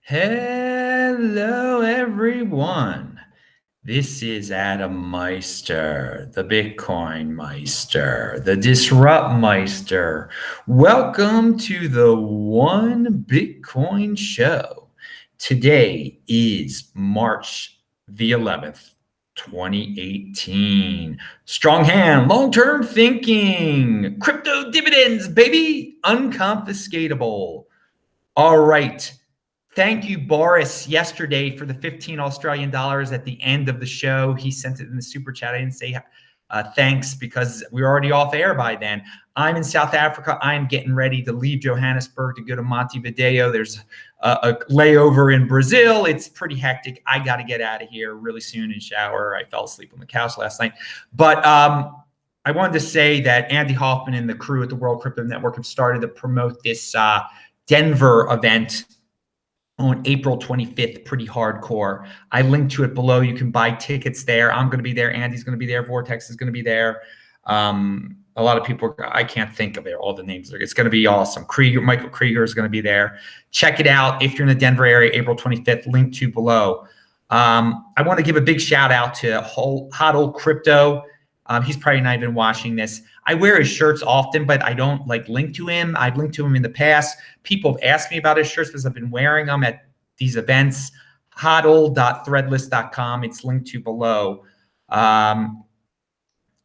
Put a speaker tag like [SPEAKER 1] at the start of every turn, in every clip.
[SPEAKER 1] Hello, everyone. This is Adam Meister, the Bitcoin Meister, the Disrupt Meister. Welcome to the One Bitcoin Show. Today is March the 11th, 2018. Strong hand, long-term thinking, crypto dividends, baby, unconfiscatable. All right. Thank you, Boris, yesterday for the 15 Australian dollars at the end of the show. He sent it in the super chat. I didn't say thanks because we were already off air by then. I'm in South Africa. I'm getting ready to leave Johannesburg to go to Montevideo. There's a layover in Brazil. It's pretty hectic. I got to get out of here really soon and shower. I fell asleep on the couch last night. But I wanted to say that Andy Hoffman and the crew at the World Crypto Network have started to promote this Denver event on April 25th, pretty hardcore. I linked to it below. You can buy tickets there. I'm going to be there. Andy's going to be there. Vortex is going to be there. A lot of people, I can't think of it, all the names. It's going to be awesome. Michael Krieger is going to be there. Check it out if you're in the Denver area, April 25th, link to below. I want to give a big shout out to Hot Old Crypto. He's probably not even watching this. I wear his shirts often, but I don't link to him. I've linked to him in the past. People have asked me about his shirts because I've been wearing them at these events. Hotold.threadless.com. It's linked to below. All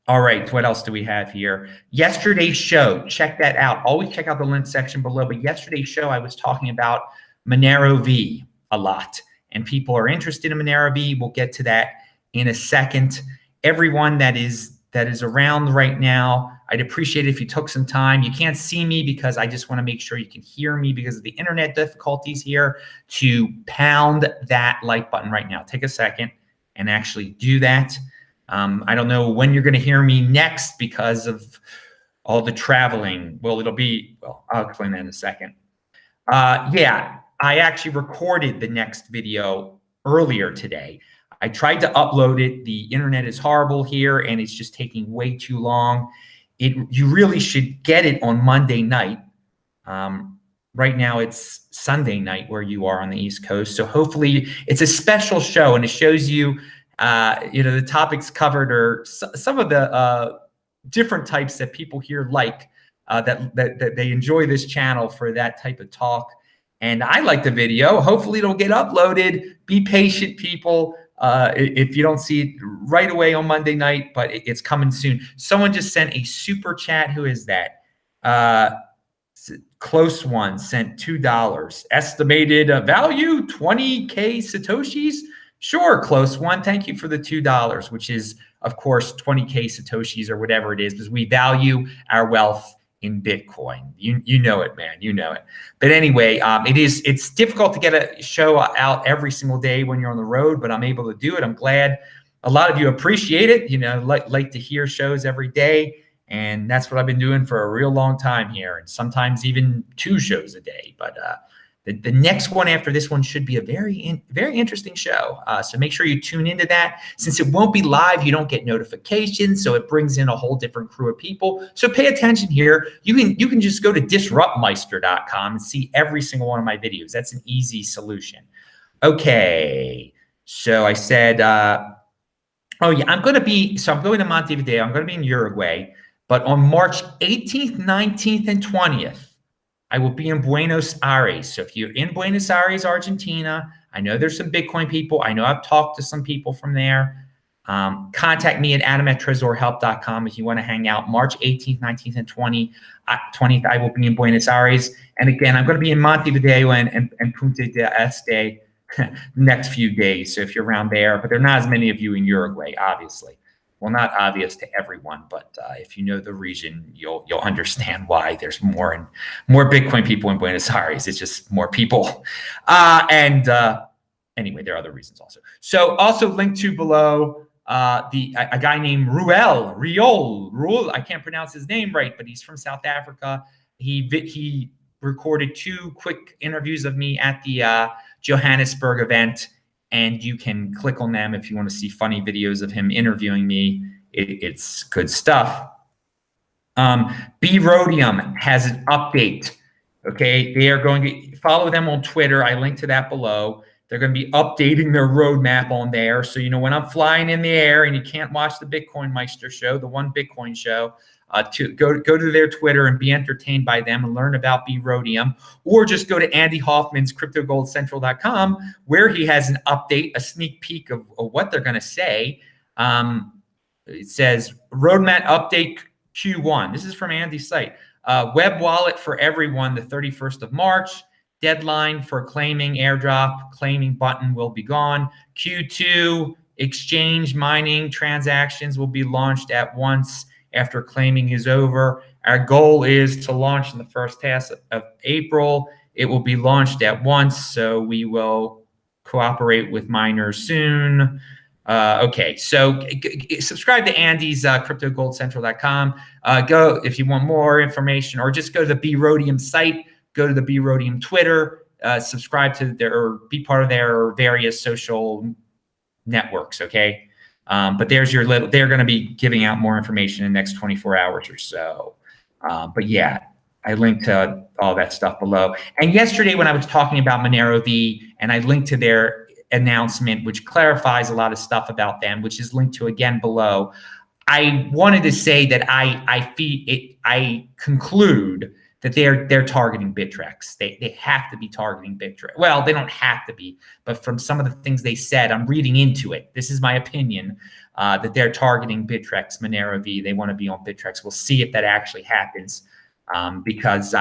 [SPEAKER 1] right, what else do we have here? Yesterday's show, check that out. Always check out the link section below. But yesterday's show, I was talking about MoneroV a lot. And people are interested in MoneroV. We'll get to that in a second. Everyone that is around right now, I'd appreciate it if you took some time. You can't see me because I just want to make sure you can hear me because of the internet difficulties here, to pound that like button right now. Take a second and actually do that. I don't know when you're going to hear me next because of all the traveling. Well, I'll explain that in a second. Yeah, I actually recorded the next video earlier today. I tried to upload it. The internet is horrible here, and it's just taking way too long. You really should get it on Monday night. Right now, it's Sunday night where you are on the East Coast. So hopefully, it's a special show, and it shows you, the topics covered are some of the different types that people here that they enjoy this channel for that type of talk. And I like the video. Hopefully, it'll get uploaded. Be patient, people. If you don't see it right away on Monday night, but it's coming soon. Someone just sent a super chat. Who is that? Close one sent $2. Estimated value 20K Satoshis. Sure, close one. Thank you for the $2, which is, of course, 20K Satoshis or whatever it is, because we value our wealth in Bitcoin. You know it, man. You know it. But anyway, it's difficult to get a show out every single day when you're on the road, but I'm able to do it. I'm glad a lot of you appreciate it. Like to hear shows every day, and that's what I've been doing for a real long time here, and sometimes even 2 shows a day. But the next one after this one should be a very interesting show. So make sure you tune into that. Since it won't be live, you don't get notifications, so it brings in a whole different crew of people. So pay attention here. You can just go to disruptmeister.com and see every single one of my videos. That's an easy solution. Okay, so I said, oh yeah, I'm going to Montevideo. I'm going to be in Uruguay, but on March 18th, 19th, and 20th, I will be in Buenos Aires. So if you're in Buenos Aires, Argentina, I know there's some Bitcoin people. I know I've talked to some people from there. Contact me at adam@tresorhelp.com if you want to hang out. March 18th, 19th, and 20th, I will be in Buenos Aires. And again, I'm going to be in Montevideo and Punta del Este next few days. So if you're around there, but there are not as many of you in Uruguay, obviously. Well, not obvious to everyone, but if you know the region, you'll understand why there's more Bitcoin people in Buenos Aires. It's just more people. Anyway, there are other reasons also. So also linked to below a guy named Riol. I can't pronounce his name right, but he's from South Africa. He recorded 2 quick interviews of me at the Johannesburg event. And you can click on them if you want to see funny videos of him interviewing me. It's good stuff. Brhodium has an update Okay, they are going to follow them on Twitter. I link to that below. They're going to be updating their roadmap on there. So, when I'm flying in the air and you can't watch the Bitcoin Meister show, the one Bitcoin show, to go to their Twitter and be entertained by them and learn about Brhodium, or just go to Andy Hoffman's CryptoGoldCentral.com, where he has an update, a sneak peek of what they're going to say. It says roadmap update Q1. This is from Andy's site. Web wallet for everyone, the 31st of March. Deadline for claiming airdrop, claiming button will be gone. Q2, exchange mining transactions will be launched at once after claiming is over. Our goal is to launch in the first half of April. It will be launched at once, so we will cooperate with miners soon. Okay, so subscribe to Andy's CryptoGoldCentral.com. Go if you want more information, or just go to the Brhodium site. Go to the Brhodium Twitter. Subscribe to or be part of their various social networks. Okay, but there's your little. They're going to be giving out more information in the next 24 hours or so. But yeah, I linked to all that stuff below. And yesterday when I was talking about MoneroV, and I linked to their announcement, which clarifies a lot of stuff about them, which is linked to again below. I wanted to say that I conclude that they're targeting Bittrex. They have to be targeting Bittrex. Well, they don't have to be, but from some of the things they said, I'm reading into it. This is my opinion, that they're targeting Bittrex, MoneroV. They want to be on Bittrex. We'll see if that actually happens, because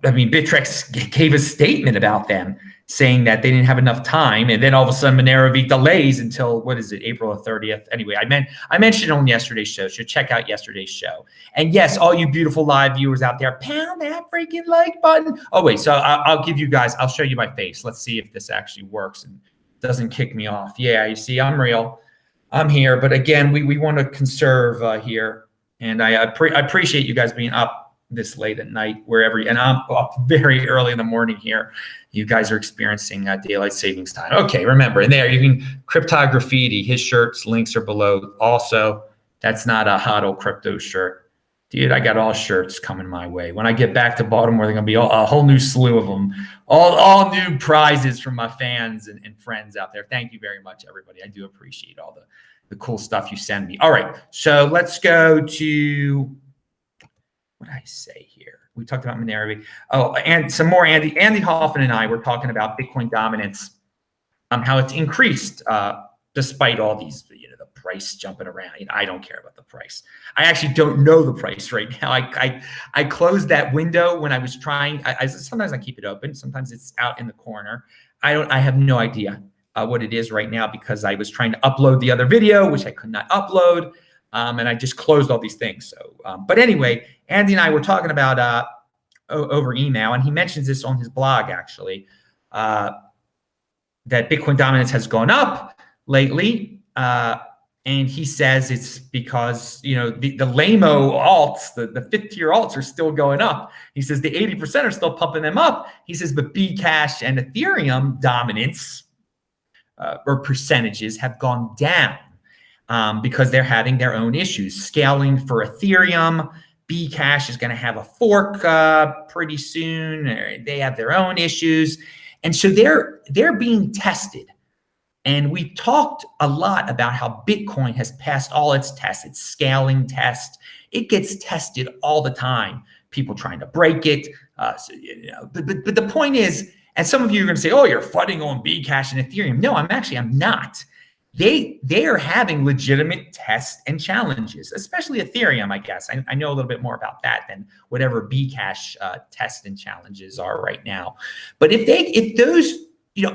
[SPEAKER 1] Bittrex gave a statement about them saying that they didn't have enough time, and then all of a sudden MoneroV delays until, what is it, April 30th? Anyway, I mentioned it on yesterday's show, so check out yesterday's show. And yes, all you beautiful live viewers out there, pound that freaking like button. Oh wait, so I'll give you guys, I'll show you my face. Let's see if this actually works and doesn't kick me off. Yeah, you see, I'm real. I'm here, but again, we want to conserve here, and I appreciate you guys being up this late at night, and I'm up very early in the morning here. You guys are experiencing daylight savings time. Okay, remember, and there you can Cryptograffiti. His shirts links are below. Also, that's not a HODL crypto shirt, dude. I got all shirts coming my way. When I get back to Baltimore, they're gonna be a whole new slew of them, all new prizes from my fans and friends out there. Thank you very much, everybody. I do appreciate all the cool stuff you send me. All right, so let's go to. What did I say here? We talked about MoneroV. Oh, and some more. Andy Hoffman and I were talking about Bitcoin dominance, how it's increased despite all these, the price jumping around. I don't care about the price. I actually don't know the price right now. I closed that window when I was trying. Sometimes I keep it open. Sometimes it's out in the corner. I have no idea what it is right now, because I was trying to upload the other video, which I could not upload. And I just closed all these things. So, but anyway, Andy and I were talking about over email, and he mentions this on his blog actually, that Bitcoin dominance has gone up lately, and he says it's because the lame-o alts, the fifth-tier alts are still going up. He says the 80% are still pumping them up. He says the Bcash and Ethereum dominance or percentages have gone down. Because they're having their own issues. Scaling for Ethereum, Bcash is going to have a fork pretty soon. They have their own issues, and so they're being tested. And we've talked a lot about how Bitcoin has passed all its tests, its scaling test. It gets tested all the time. People trying to break it. But the point is, and some of you are going to say, "Oh, you're fighting on Bcash and Ethereum." No, I'm not. They are having legitimate tests and challenges, especially Ethereum, I guess. I know a little bit more about that than whatever Bcash tests and challenges are right now. But if those,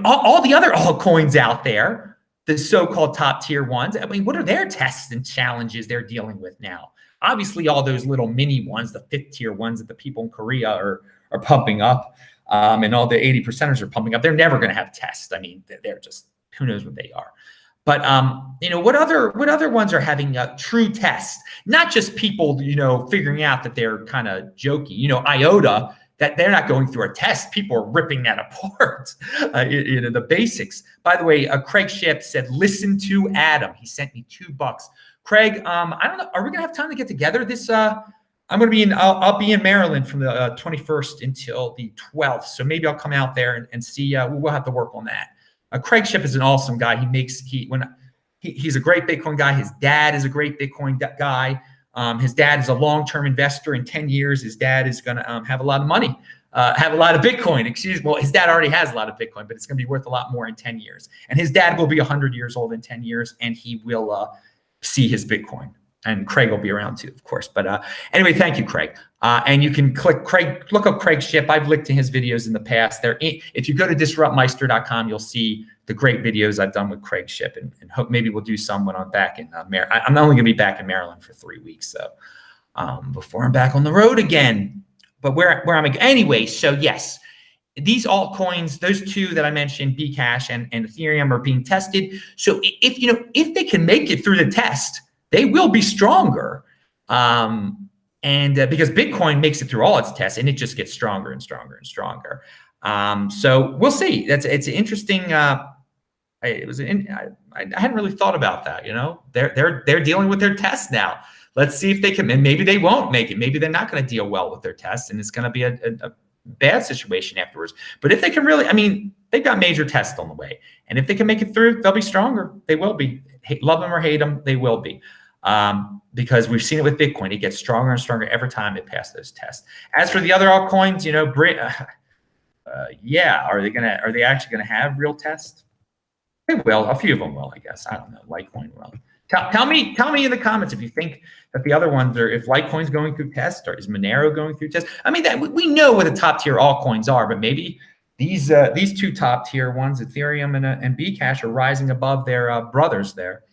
[SPEAKER 1] all the other altcoins out there, the so-called top tier ones, what are their tests and challenges they're dealing with now? Obviously, all those little mini ones, the fifth tier ones that the people in Korea are pumping up, and all the 80%ers are pumping up. They're never going to have tests. They're just, who knows what they are. But what other ones are having a true test? Not just people, figuring out that they're kind of jokey. IOTA, that they're not going through a test. People are ripping that apart. The basics. By the way, Craig Ship said, "Listen to Adam." He sent me $2. Craig, I don't know. Are we gonna have time to get together this I'm going to be I'll be in Maryland from the 21st until the 12th. So maybe I'll come out there and see. We'll have to work on that. Craig Shipp is an awesome guy. He's a great Bitcoin guy. His dad is a great Bitcoin guy. His dad is a long-term investor. In 10 years, his dad is going to have a lot of money, have a lot of Bitcoin. Well, his dad already has a lot of Bitcoin, but it's going to be worth a lot more in 10 years. And his dad will be 100 years old in 10 years, and he will see his Bitcoin. And Craig will be around too, of course. But anyway, thank you, Craig. And you can look up Craig Shipp. I've linked to his videos in the past. If you go to disruptmeister.com, you'll see the great videos I've done with Craig Shipp, and hope maybe we'll do some when I'm back in Maryland. I'm only going to be back in Maryland for 3 weeks, so before I'm back on the road again. But where I'm anyway. So yes, these altcoins, those two that I mentioned, Bcash and Ethereum, are being tested. So if they can make it through the test, they will be stronger. Because Bitcoin makes it through all its tests, and it just gets stronger and stronger and stronger. So we'll see. It's interesting. I hadn't really thought about that. They're dealing with their tests now. Let's see if they can, and maybe they won't make it. Maybe they're not going to deal well with their tests, and it's going to be a bad situation afterwards. But if they can really, they've got major tests on the way, and if they can make it through, they'll be stronger. They will be. Love them or hate them, they will be. Because we've seen it with Bitcoin. It gets stronger and stronger every time it passes those tests. As for the other altcoins, yeah, are they actually gonna have real tests? They will. A few of them will, I guess. I don't know. Litecoin will. Tell me in the comments if you think that the other ones are, if Litecoin's going through tests, or is Monero going through tests. We know what the top tier altcoins are, but maybe these two top tier ones, Ethereum and Bcash, are rising above their brothers there.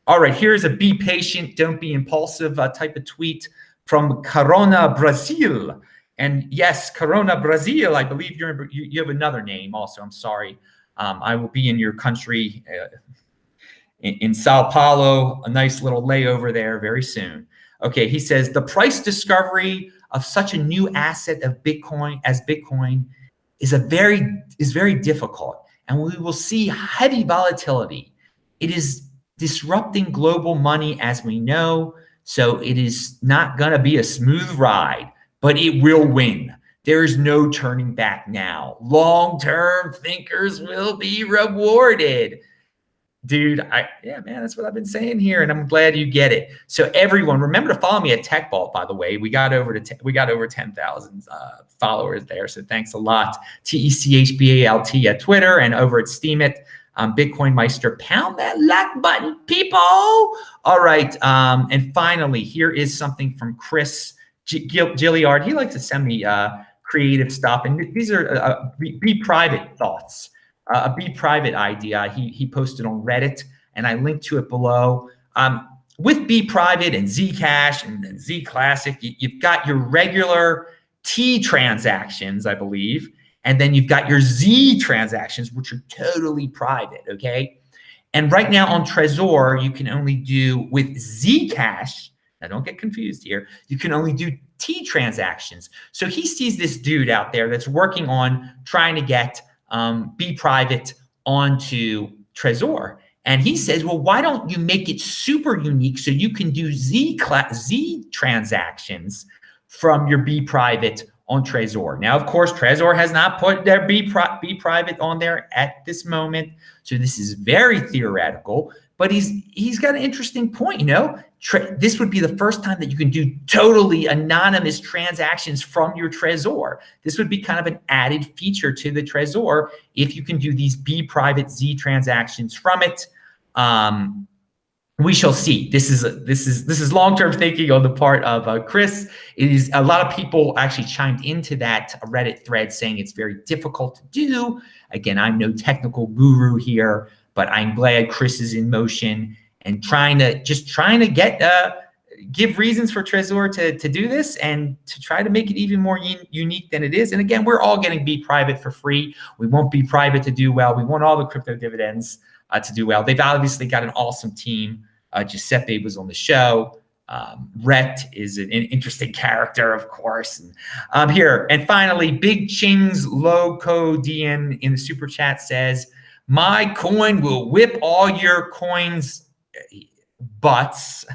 [SPEAKER 1] All right, here's a be patient, don't be impulsive type of tweet from Corona Brazil. And yes, Corona Brazil, I believe you have another name also. I'm sorry. I will be in your country in Sao Paulo, a nice little layover there very soon. Okay, he says, the price discovery of such a new asset of Bitcoin as Bitcoin is very difficult, and we will see heavy volatility. It is disrupting global money as we know, so it is not going to be a smooth ride, but it will win. There is no turning back now. Long-term thinkers will be rewarded. Dude, yeah, man, that's what I've been saying here, and I'm glad you get it. So everyone, remember to follow me at TechBalt, by the way. We got over 10,000 followers there, so thanks a lot. TECHBALT at Twitter, and over at Steemit. Bitcoin Meister, pound that like button, people. All right. And finally, here is something from Chris Gilliard. He likes to send me creative stuff. And these are Bprivate thoughts, a Bprivate idea he posted on Reddit, and I linked to it below. With Bprivate and Zcash and Z Classic, you've got your regular T transactions, I believe. And then you've got your Z transactions, which are totally private, okay? And right now on Trezor, you can only do with Zcash, now don't get confused here, you can only do T transactions. So he sees this dude out there that's working on trying to get Bprivate onto Trezor. And he says, well, why don't you make it super unique so you can do Z transactions from your Bprivate on Trezor. Now, of course, Trezor has not put their Bprivate on there at this moment, so this is very theoretical. But he's got an interesting point. This would be the first time that you can do totally anonymous transactions from your Trezor. This would be kind of an added feature to the Trezor if you can do these Bprivate Z transactions from it. We shall see. This is long-term thinking on the part of Chris. It is a lot of people actually chimed into that Reddit thread saying it's very difficult to do. Again, I'm no technical guru here, but I'm glad Chris is in motion and trying to give reasons for Trezor to do this and to try to make it even more unique than it is. And again, we're all getting Bprivate for free. We want Bprivate to do well. We want all the crypto dividends to do well. They've obviously got an awesome team. Giuseppe was on the show. Rhett is an interesting character, of course. And, here, and finally, Big Ching's Loco DN in the super chat says, my coin will whip all your coins butts.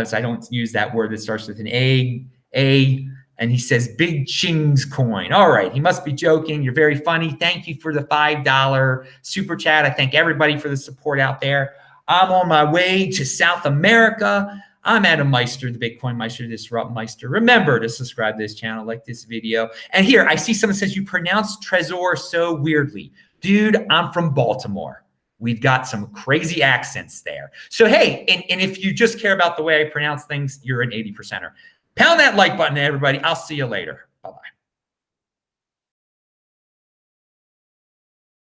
[SPEAKER 1] So I don't use that word that starts with an A. And he says, Big Ching's coin. All right, he must be joking. You're very funny. Thank you for the $5 super chat. I thank everybody for the support out there. I'm on my way to South America. I'm Adam Meister, the Bitcoin Meister, Disrupt Meister. Remember to subscribe to this channel, like this video. And here, I see someone says, you pronounce Trezor so weirdly. Dude, I'm from Baltimore. We've got some crazy accents there. So, hey, and if you just care about the way I pronounce things, you're an 80%er. Pound that like button, everybody. I'll see you later. Bye-bye.